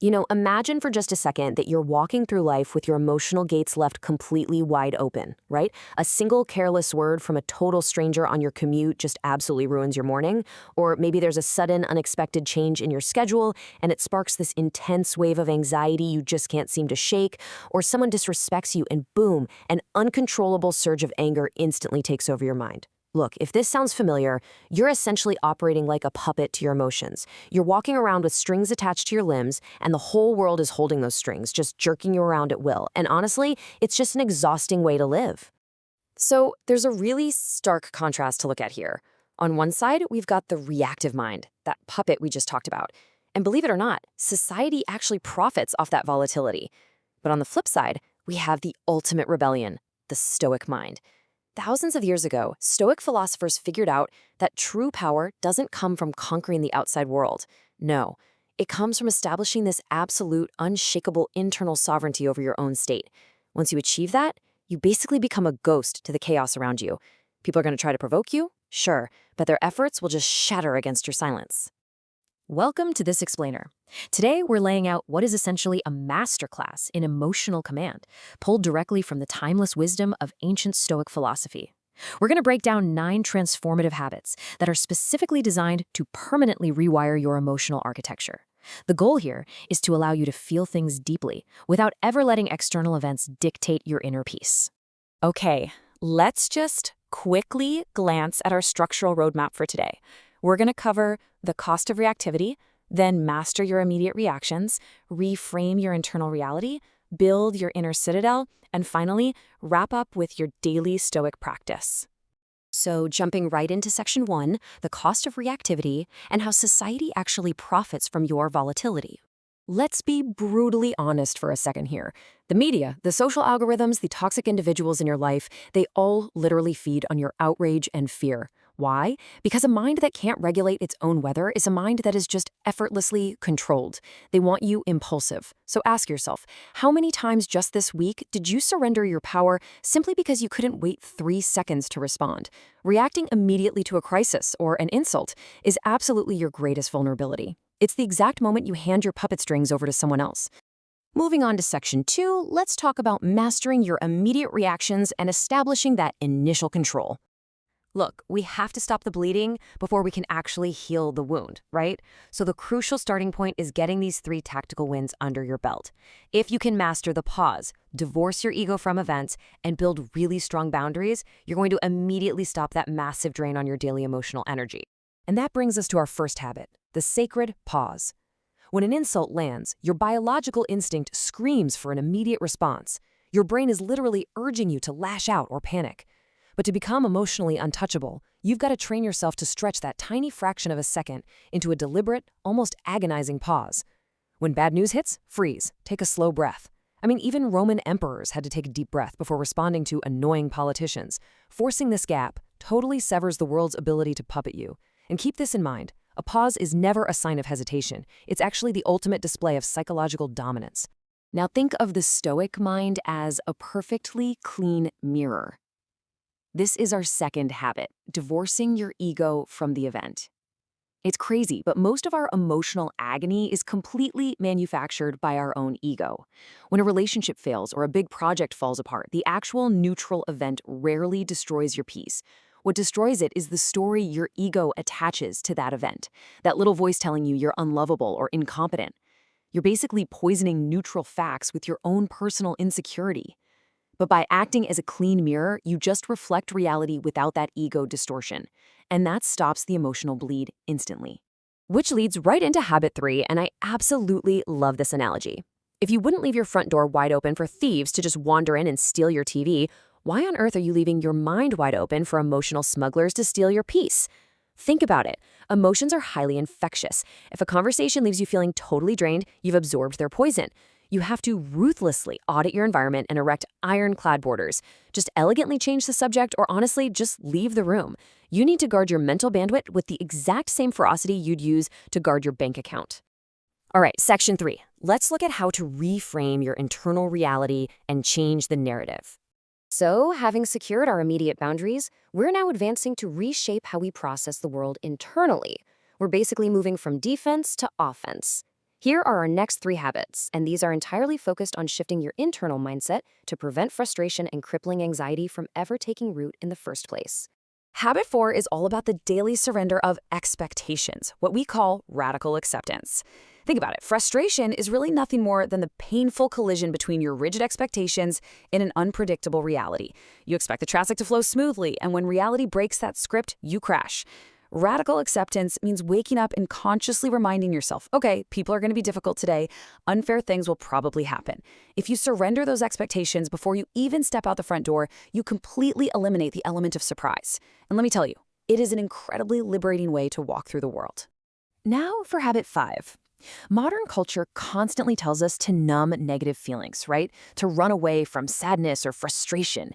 Imagine for just a second that you're walking through life with your emotional gates left completely wide open, right? A single careless word from a total stranger on your commute just absolutely ruins your morning. Or maybe there's a sudden, unexpected change in your schedule, and it sparks this intense wave of anxiety you just can't seem to shake. Or someone disrespects you, and boom, an uncontrollable surge of anger instantly takes over your mind. Look, if this sounds familiar, you're essentially operating like a puppet to your emotions. You're walking around with strings attached to your limbs, and the whole world is holding those strings, just jerking you around at will. And honestly, it's just an exhausting way to live. So there's a really stark contrast to look at here. On one side, we've got the reactive mind, that puppet we just talked about. And believe it or not, society actually profits off that volatility. But on the flip side, we have the ultimate rebellion, the Stoic mind. Thousands of years ago, Stoic philosophers figured out that true power doesn't come from conquering the outside world. No, it comes from establishing this absolute, unshakable internal sovereignty over your own state. Once you achieve that, you basically become a ghost to the chaos around you. People are going to try to provoke you? Sure, but their efforts will just shatter against your silence. Welcome to This Explainer. Today, we're laying out what is essentially a masterclass in emotional command, pulled directly from the timeless wisdom of ancient Stoic philosophy. We're going to break down 9 transformative habits that are specifically designed to permanently rewire your emotional architecture. The goal here is to allow you to feel things deeply without ever letting external events dictate your inner peace. Okay, let's just quickly glance at our structural roadmap for today. We're going to cover the cost of reactivity, then master your immediate reactions, reframe your internal reality, build your inner citadel, and finally, wrap up with your daily Stoic practice. So jumping right into section 1, the cost of reactivity and how society actually profits from your volatility. Let's be brutally honest for a second here. The media, the social algorithms, the toxic individuals in your life, they all literally feed on your outrage and fear. Why? Because a mind that can't regulate its own weather is a mind that is just effortlessly controlled. They want you impulsive. So ask yourself, how many times just this week did you surrender your power simply because you couldn't wait 3 seconds to respond? Reacting immediately to a crisis or an insult is absolutely your greatest vulnerability. It's the exact moment you hand your puppet strings over to someone else. Moving on to section 2, let's talk about mastering your immediate reactions and establishing that initial control. Look, we have to stop the bleeding before we can actually heal the wound, right? So the crucial starting point is getting these 3 tactical wins under your belt. If you can master the pause, divorce your ego from events, and build really strong boundaries, you're going to immediately stop that massive drain on your daily emotional energy. And that brings us to our first habit, the sacred pause. When an insult lands, your biological instinct screams for an immediate response. Your brain is literally urging you to lash out or panic. But to become emotionally untouchable, you've got to train yourself to stretch that tiny fraction of a second into a deliberate, almost agonizing pause. When bad news hits, freeze, take a slow breath. Even Roman emperors had to take a deep breath before responding to annoying politicians. Forcing this gap totally severs the world's ability to puppet you. And keep this in mind, a pause is never a sign of hesitation. It's actually the ultimate display of psychological dominance. Now think of the Stoic mind as a perfectly clean mirror. This is our second habit, divorcing your ego from the event. It's crazy, but most of our emotional agony is completely manufactured by our own ego. When a relationship fails or a big project falls apart, the actual neutral event rarely destroys your peace. What destroys it is the story your ego attaches to that event, that little voice telling you you're unlovable or incompetent. You're basically poisoning neutral facts with your own personal insecurity. But by acting as a clean mirror, you just reflect reality without that ego distortion. And that stops the emotional bleed instantly. Which leads right into habit 3, and I absolutely love this analogy. If you wouldn't leave your front door wide open for thieves to just wander in and steal your TV, why on earth are you leaving your mind wide open for emotional smugglers to steal your peace? Think about it. Emotions are highly infectious. If a conversation leaves you feeling totally drained, you've absorbed their poison. You have to ruthlessly audit your environment and erect ironclad borders. Just elegantly change the subject or honestly, just leave the room. You need to guard your mental bandwidth with the exact same ferocity you'd use to guard your bank account. All right, section 3. Let's look at how to reframe your internal reality and change the narrative. So, having secured our immediate boundaries, we're now advancing to reshape how we process the world internally. We're basically moving from defense to offense. Here are our next 3 habits, and these are entirely focused on shifting your internal mindset to prevent frustration and crippling anxiety from ever taking root in the first place. Habit 4 is all about the daily surrender of expectations, what we call radical acceptance. Think about it. Frustration is really nothing more than the painful collision between your rigid expectations and an unpredictable reality. You expect the traffic to flow smoothly, and when reality breaks that script, you crash. Radical acceptance means waking up and consciously reminding yourself, okay, people are going to be difficult today. Unfair things will probably happen. If you surrender those expectations before you even step out the front door, you completely eliminate the element of surprise. And let me tell you, it is an incredibly liberating way to walk through the world. Now for habit 5. Modern culture constantly tells us to numb negative feelings, right? To run away from sadness or frustration.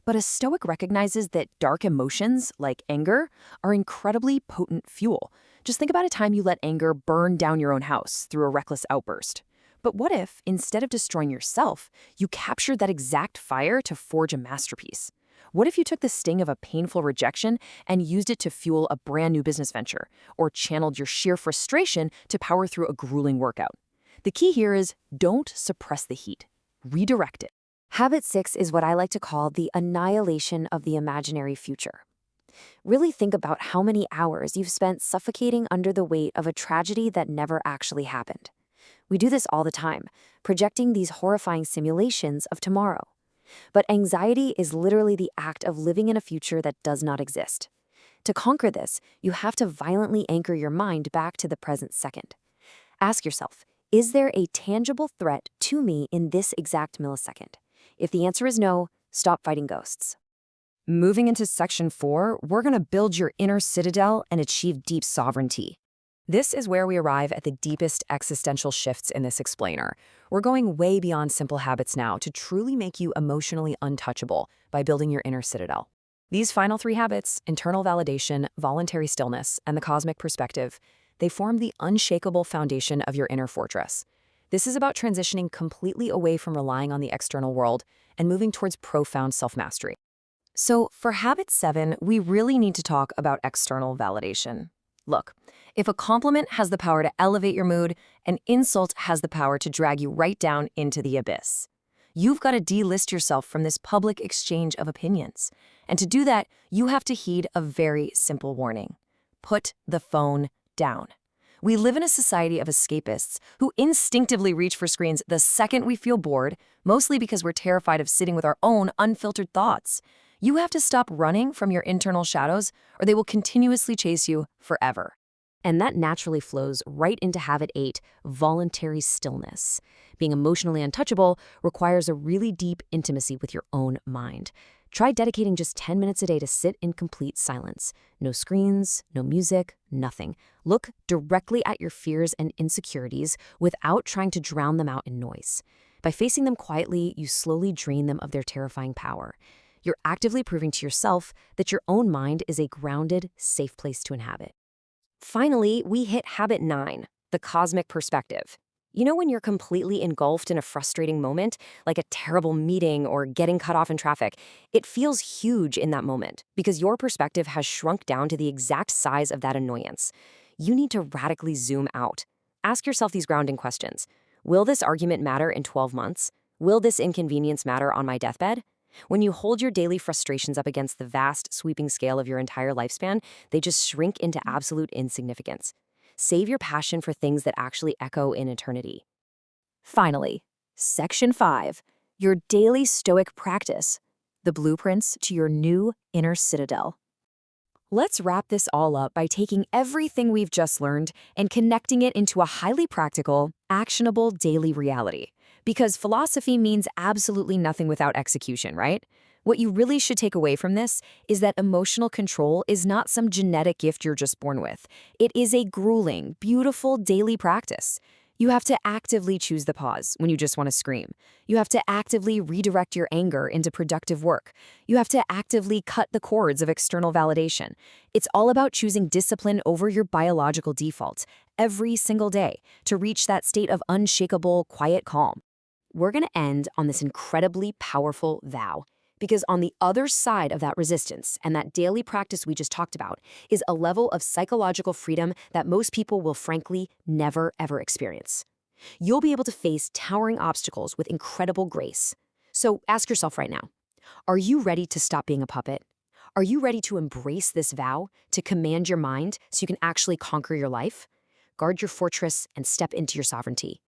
But a Stoic recognizes that dark emotions, like anger, are incredibly potent fuel. Just think about a time you let anger burn down your own house through a reckless outburst. But what if, instead of destroying yourself, you captured that exact fire to forge a masterpiece? What if you took the sting of a painful rejection and used it to fuel a brand new business venture, or channeled your sheer frustration to power through a grueling workout? The key here is don't suppress the heat. Redirect it. Habit 6 is what I like to call the annihilation of the imaginary future. Really think about how many hours you've spent suffocating under the weight of a tragedy that never actually happened. We do this all the time, projecting these horrifying simulations of tomorrow. But anxiety is literally the act of living in a future that does not exist. To conquer this, you have to violently anchor your mind back to the present second. Ask yourself, is there a tangible threat to me in this exact millisecond? If the answer is no, stop fighting ghosts. Moving into section 4, we're going to build your inner citadel and achieve deep sovereignty. This is where we arrive at the deepest existential shifts in this explainer. We're going way beyond simple habits now to truly make you emotionally untouchable by building your inner citadel. These final 3 habits, internal validation, voluntary stillness, and the cosmic perspective, they form the unshakable foundation of your inner fortress. This is about transitioning completely away from relying on the external world and moving towards profound self-mastery. So for habit 7, we really need to talk about external validation. Look, if a compliment has the power to elevate your mood, an insult has the power to drag you right down into the abyss. You've got to delist yourself from this public exchange of opinions. And to do that, you have to heed a very simple warning. Put the phone down. We live in a society of escapists who instinctively reach for screens the second we feel bored, mostly because we're terrified of sitting with our own unfiltered thoughts. You have to stop running from your internal shadows, or they will continuously chase you forever. And that naturally flows right into habit 8, voluntary stillness. Being emotionally untouchable requires a really deep intimacy with your own mind. Try dedicating just 10 minutes a day to sit in complete silence. No screens, no music, nothing. Look directly at your fears and insecurities without trying to drown them out in noise. By facing them quietly, you slowly drain them of their terrifying power. You're actively proving to yourself that your own mind is a grounded, safe place to inhabit. Finally, we hit habit 9, the cosmic perspective. You know when you're completely engulfed in a frustrating moment, like a terrible meeting or getting cut off in traffic, it feels huge in that moment because your perspective has shrunk down to the exact size of that annoyance. You need to radically zoom out. Ask yourself these grounding questions. Will this argument matter in 12 months? Will this inconvenience matter on my deathbed? When you hold your daily frustrations up against the vast, sweeping scale of your entire lifespan, they just shrink into absolute insignificance. Save your passion for things that actually echo in eternity. Finally, section 5, your daily Stoic practice, the blueprints to your new inner citadel. Let's wrap this all up by taking everything we've just learned and connecting it into a highly practical, actionable daily reality. Because philosophy means absolutely nothing without execution, right? What you really should take away from this is that emotional control is not some genetic gift you're just born with. It is a grueling, beautiful daily practice. You have to actively choose the pause when you just want to scream. You have to actively redirect your anger into productive work. You have to actively cut the cords of external validation. It's all about choosing discipline over your biological default every single day to reach that state of unshakable, quiet calm. We're going to end on this incredibly powerful vow. Because on the other side of that resistance and that daily practice we just talked about is a level of psychological freedom that most people will frankly never, ever experience. You'll be able to face towering obstacles with incredible grace. So ask yourself right now, are you ready to stop being a puppet? Are you ready to embrace this vow, to command your mind so you can actually conquer your life? Guard your fortress and step into your sovereignty.